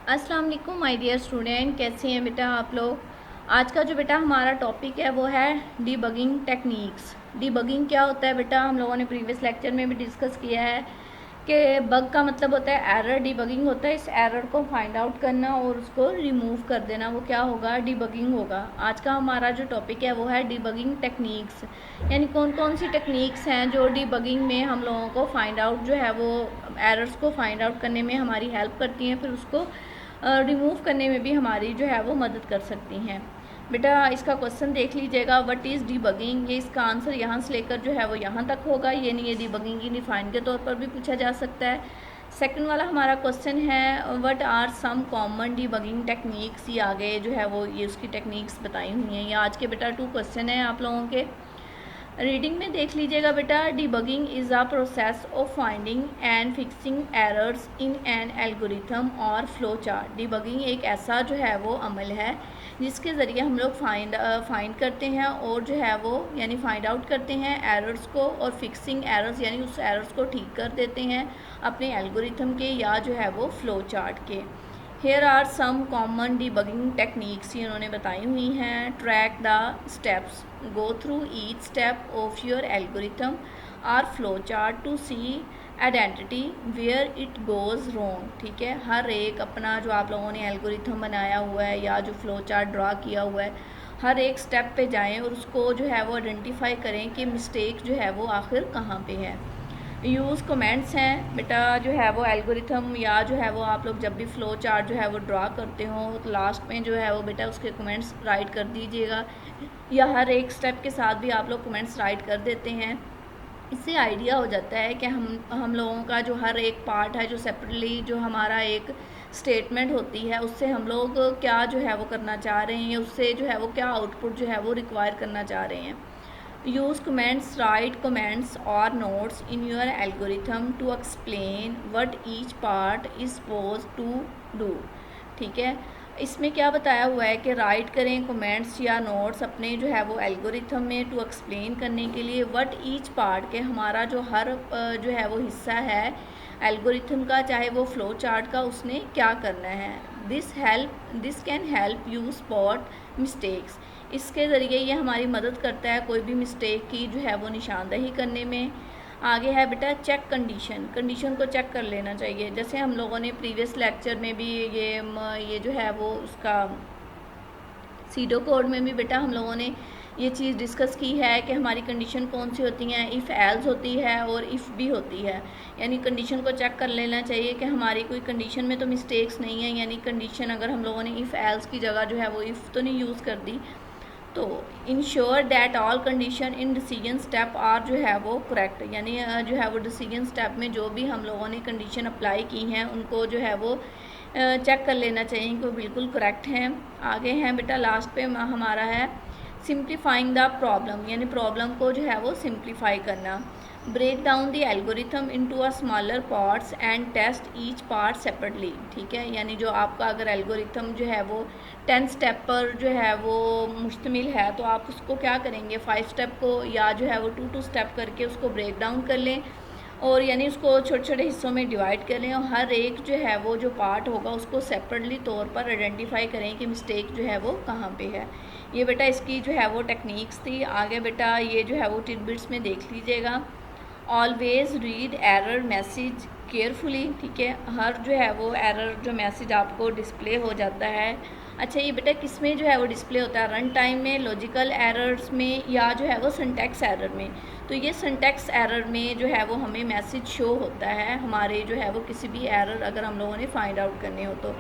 अस्सलाम वालेकुम my dear student, कैसे हैं बेटा आप लोग। आज का जो बेटा हमारा टॉपिक है वो है डीबगिंग टेक्निक्स। डीबगिंग क्या होता है बेटा, हम लोगों ने प्रीवियस लेक्चर में भी डिस्कस किया है कि बग का मतलब होता है एरर, डीबगिंग होता है इस एरर को फाइंड आउट करना और उसको रिमूव कर देना, वो क्या होगा, डीबगिंग होगा। आज का हमारा जो टॉपिक है वो है डीबगिंग टेक्निक्स, यानी कौन कौन सी टेक्निक्स हैं जो डीबगिंग में हम लोगों को फाइंड आउट जो है वो एरर्स को फाइंड आउट करने में हमारी हेल्प करती हैं, फिर उसको रिमूव करने में भी हमारी जो है वो मदद कर सकती हैं। बेटा इसका क्वेश्चन देख लीजिएगा, व्हाट इज़ डीबगिंग। ये इसका आंसर यहाँ से लेकर जो है वो यहाँ तक होगा, ये नहीं, ये डीबगिंग की डिफाइन के तौर पर भी पूछा जा सकता है। सेकंड वाला हमारा क्वेश्चन है what are some common debugging techniques. ये आगे जो है वो ये उसकी टेक्निक्स बताई हुई हैं। ये आज के बेटा 2 क्वेश्चन हैं आप लोगों के। रीडिंग में देख लीजिएगा बेटा, debugging is a process of finding and fixing errors in an algorithm और फ्लो चार्ट। डीबगिंग एक ऐसा जो है वो अमल है जिसके ज़रिए हम लोग फाइंड करते हैं और जो है वो यानी फाइंड आउट करते हैं एरर्स को, और फिक्सिंग एरर्स यानी उस एरर्स को ठीक कर देते हैं अपने एल्गोरिथम के या जो है वो फ्लो चार्ट के। Here are some common debugging techniques, ये उन्होंने बताई हुई हैं। Track the steps, go through each step of your algorithm or flow chart to see identity where it goes wrong. ठीक है, हर एक अपना जो आप लोगों ने एल्गोरिथम बनाया हुआ है या जो फ्लो चार्ट ड्रा किया हुआ है, हर एक स्टेप पे जाएं और उसको जो है वो आइडेंटिफाई करें कि मिस्टेक जो है वो आखिर कहाँ पे है। यूज़ कमेंट्स हैं बेटा, जो है वो एल्गोरिथम या जो है वो आप लोग जब भी फ्लो चार्ट जो है वो ड्रा करते हो तो लास्ट में जो है वो बेटा उसके कमेंट्स राइट कर दीजिएगा, या हर एक स्टेप के साथ भी आप लोग कमेंट्स राइट कर देते हैं। इससे आइडिया हो जाता है कि हम लोगों का जो हर एक पार्ट है, जो सेपरेटली जो हमारा एक स्टेटमेंट होती है, उससे हम लोग क्या जो है वो करना चाह रहे हैं, उससे जो है वो क्या आउटपुट जो है वो रिक्वायर करना चाह रहे हैं। use comments, write comments or notes in your algorithm to explain what each part is supposed to do। ठीक है, इसमें क्या बताया हुआ है कि राइट करें कमेंट्स या नोट्स अपने जो है वो एल्गोरिथम में टू एक्सप्लेन करने के लिए व्हाट ईच पार्ट के हमारा जो हर जो है वो हिस्सा है एल्गोरिथम का, चाहे वो फ्लो चार्ट का, उसने क्या करना है। This can help you spot mistakes, इसके ज़रिए ये हमारी मदद करता है कोई भी मिस्टेक की जो है वो निशानदही करने में। आगे है बेटा चेक कंडीशन को चेक कर लेना चाहिए। जैसे हम लोगों ने प्रीवियस लेक्चर में भी ये जो है वो उसका सीडो कोड में भी बेटा हम लोगों ने ये चीज़ डिस्कस की है कि हमारी कंडीशन कौन सी होती हैं, इफ़ एल्स होती है और इफ़ भी होती है। यानी कंडीशन को चेक कर लेना चाहिए कि हमारी कोई कंडीशन में तो मिस्टेक्स नहीं है, यानी कंडीशन अगर हम लोगों ने इफ़ एल्स की जगह जो है वो इफ़ तो नहीं यूज़ कर दी। तो ensure that all condition in decision step are जो है वो करेक्ट, यानी जो है वो डिसीजन स्टेप में जो भी हम लोगों ने कंडीशन अप्लाई की हैं उनको जो है वो चेक कर लेना चाहिए कि वो बिल्कुल करेक्ट हैं। आगे हैं बेटा लास्ट पे हमारा है सिंप्लीफाइंग द प्रॉब्लम, यानी प्रॉब्लम को जो है वो सिंप्लीफाई करना। Break down the algorithm into a smaller parts and test each part separately. ठीक है, यानी जो आपका अगर एल्गोरिथम जो है वो 10 स्टेप पर जो है वो मुश्तमिल है तो आप उसको क्या करेंगे, 5 स्टेप को या जो है वो 2 स्टेप करके उसको ब्रेक डाउन कर लें, और यानी उसको छोटे छोटे हिस्सों में डिवाइड कर लें और हर एक जो है वो जो पार्ट होगा उसको सेपरेटली तौर पर आइडेंटिफाई करें कि मिस्टेक जो है वो कहाँ पे है। ये बेटा इसकी जो है वो टेक्निक्स थी। आगे बेटा ये जो है वो टिडबिट्स में देख लीजिएगा। Always read error message carefully. ठीक है, हर जो है वो एरर जो मैसेज आपको डिस्प्ले हो जाता है। अच्छा ये बेटा किस में जो है वो डिस्प्ले होता है, रन टाइम में, लॉजिकल एरर्स में, या जो है वो सिंटैक्स एरर में। तो ये सिंटैक्स एरर में जो है वो हमें मैसेज शो होता है हमारे जो है वो किसी भी एरर अगर हम लोगों ने फाइंड आउट करने हो तो।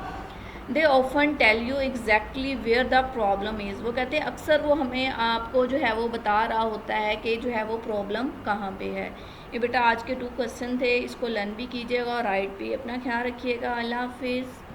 They often tell you exactly where the problem is, वो कहते हैं अक्सर वो हमें आपको जो है वो बता रहा होता है कि जो है वो प्रॉब्लम कहाँ पे है। ये बेटा आज के 2 क्वेश्चन थे, इसको लर्न भी कीजिएगा और राइट भी। अपना ख्याल रखिएगा। अल्लाह हाफिज़।